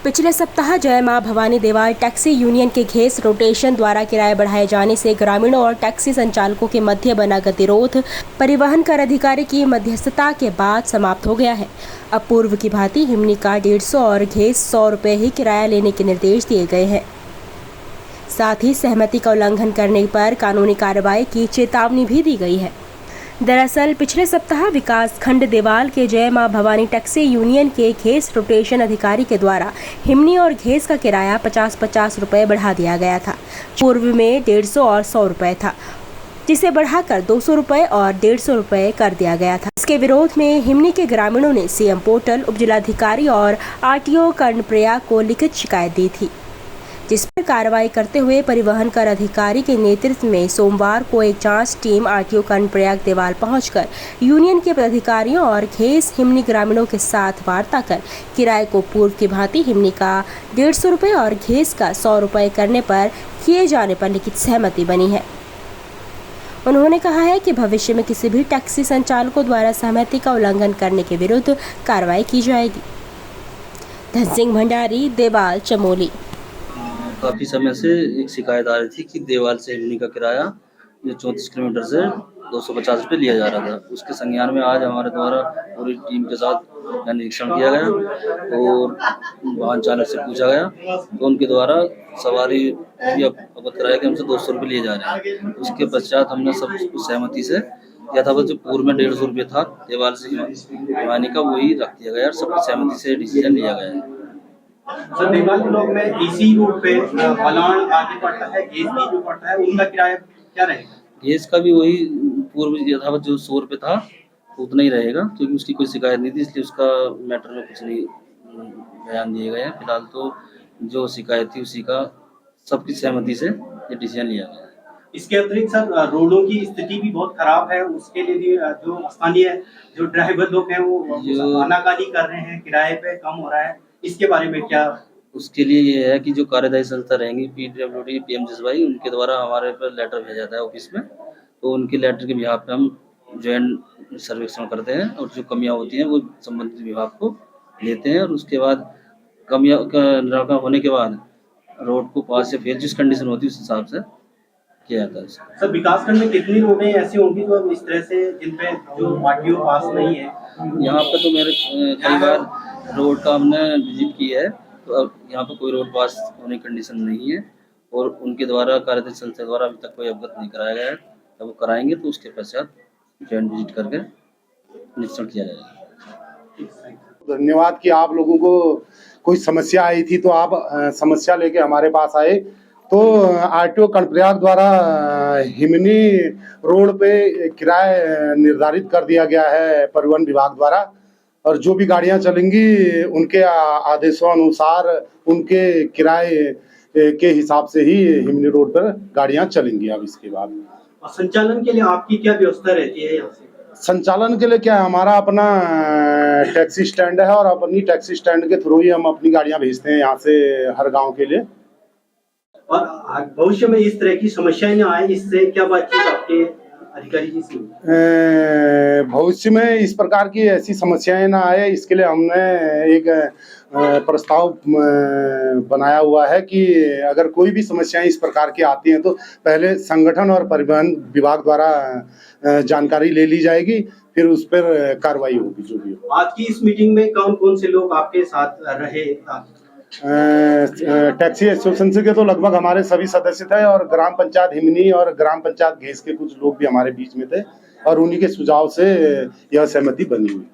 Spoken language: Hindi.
पिछले सप्ताह जय मां भवानी देवाल टैक्सी यूनियन के घेस रोटेशन द्वारा किराया बढ़ाए जाने से ग्रामीणों और टैक्सी संचालकों के मध्य बना गतिरोध परिवहन कर अधिकारी की मध्यस्थता के बाद समाप्त हो गया है। अब पूर्व की भांति हिमनी का 150 और घेस 100 रुपये ही किराया लेने के निर्देश दिए गए हैं। साथ ही सहमति का उल्लंघन करने पर कानूनी कार्रवाई की चेतावनी भी दी गई है। दरअसल पिछले सप्ताह विकास खंड देवाल के जय मां भवानी टैक्सी यूनियन के घेस रोटेशन अधिकारी के द्वारा हिमनी और घेस का किराया 50-50 रुपये बढ़ा दिया गया था। पूर्व में 150 और 100 रुपये था, जिसे बढ़ाकर 200 रुपये और 150 रुपये कर दिया गया था। इसके विरोध में हिमनी के ग्रामीणों ने सीएम पोर्टल, उपजिलाधिकारी और आरटीओ कर्णप्रयाग को लिखित शिकायत दी थी, जिस पर कार्रवाई करते हुए परिवहन कर अधिकारी के नेतृत्व में सोमवार को एक जांच टीम आरटीओ कर्णप्रयाग देवाल पहुंचकर यूनियन के पदाधिकारियों और घेस हिमनी ग्रामीणों के साथ वार्ता कर किराए को पूर्व की भांति हिमनी का 150 रुपये और घेस का 100 रुपये करने पर किए जाने पर लिखित सहमति बनी है। उन्होंने कहा है कि भविष्य में किसी भी टैक्सी संचालकों द्वारा सहमति का उल्लंघन करने के विरुद्ध कार्रवाई की जाएगी। धन सिंह भंडारी, देवाल, चमोली। काफ़ी समय से एक शिकायत आ रही थी कि देवाल से हिमनी का किराया जो 34 किलोमीटर से 250 रुपये लिया जा रहा था। उसके संज्ञान में आज हमारे द्वारा पूरी टीम के साथ निरीक्षण किया गया और वाहन चालक से पूछा गया तो उनके द्वारा सवारी अवगत कराया कि हमसे 200 रुपये लिए जा रहे हैं। उसके पश्चात हमने सब सहमति से यथावत जो पूर्व में 150 रुपये था देवाल से हिमानी का, वही रख दिया गया और सबकी सहमति से डिसीजन लिया गया है। सर, देवाल ब्लॉक में इसी रूट पे बलान आगे पड़ता है, घेस भी जो पड़ता है, उनका किराया क्या रहेगा? घेस का भी वही पूर्व यथावत जो 100 रुपये था उतना ही रहेगा, क्योंकि उसकी कोई शिकायत नहीं थी, इसलिए उसका मैटर में कुछ नहीं बयान दिए गए हैं। फिलहाल तो जो शिकायत थी उसी का सबकी सहमति से ये डिसीजन लिया गया है। इसके अतिरिक्त सर रोडों की स्थिति भी बहुत खराब है, उसके लिए भी जो स्थानीय जो ड्राइवर लोग हैं वो आनाकानी कर रहे हैं, किराए पे कम हो रहा है, इसके बारे में क्या? उसके लिए ये है कि जो कार्यदायी संस्था रहेंगी PWD, PMJSY, उनके द्वारा हमारे पर लेटर भेजा जाता है ऑफिस में, तो उनके लेटर के बिहाफ पे हम ज्वाइंट सर्वेक्षण करते हैं और जो कमियां होती हैं वो संबंधित विभाग को लेते हैं और उसके बाद कमियां का निराकरण होने के बाद रोड को पास या फेल जिस कंडीशन होती है उस हिसाब से किया जाता है। सर, विकास खंड में कितनी रोडें ऐसी होंगी जो इस तरह से जिन पे जो आरटीओ पास नहीं है? यहाँ पे तो मेरे कई बार रोड का हमने विजिट की है, तो अब यहाँ पे कोई रोड पास होने की कंडीशन नहीं है और उनके द्वारा कार्यदायी संस्था द्वारा अभी तक कोई अवगत नहीं कराया गया है। जब वो कराएंगे तो उसके पश्चात ज्वाइंट विजिट करके निरीक्षण किया जाएगा। धन्यवाद कि आप लोगों को कोई समस्या आई थी तो आप समस्या लेके हमारे पास आए। तो आरटीओ कर्णप्रयाग द्वारा हिमनी रोड पे किराया निर्धारित कर दिया गया है परिवहन विभाग द्वारा, और जो भी गाड़ियां चलेंगी उनके आदेशों अनुसार उनके किराए के हिसाब से ही हिमनी रोड पर गाड़ियां चलेंगी। अब इसके बाद संचालन के लिए आपकी क्या व्यवस्था रहती है? यहाँ से संचालन के लिए क्या है, हमारा अपना टैक्सी स्टैंड है और अपनी टैक्सी स्टैंड के थ्रू ही हम अपनी गाड़ियां भेजते हैं यहाँ से हर गांव के लिए। और भविष्य में इस तरह की समस्याएं न आए, इससे क्या बातचीत आपके अधिकारी जी से? भविष्य में इस प्रकार की ऐसी समस्याएं ना आए, इसके लिए हमने एक प्रस्ताव बनाया हुआ है कि अगर कोई भी समस्याएं इस प्रकार की आती हैं तो पहले संगठन और परिवहन विभाग द्वारा जानकारी ले ली जाएगी, फिर उस पर कार्रवाई होगी जो भी हो। आज की इस मीटिंग में कौन कौन से लोग आपके साथ रहे? टैक्सी एसोसिएशन के तो लगभग हमारे सभी सदस्य थे और ग्राम पंचायत हिमनी और ग्राम पंचायत घेस के कुछ लोग भी हमारे बीच में थे और उन्हीं के सुझाव से यह सहमति बनी हुई।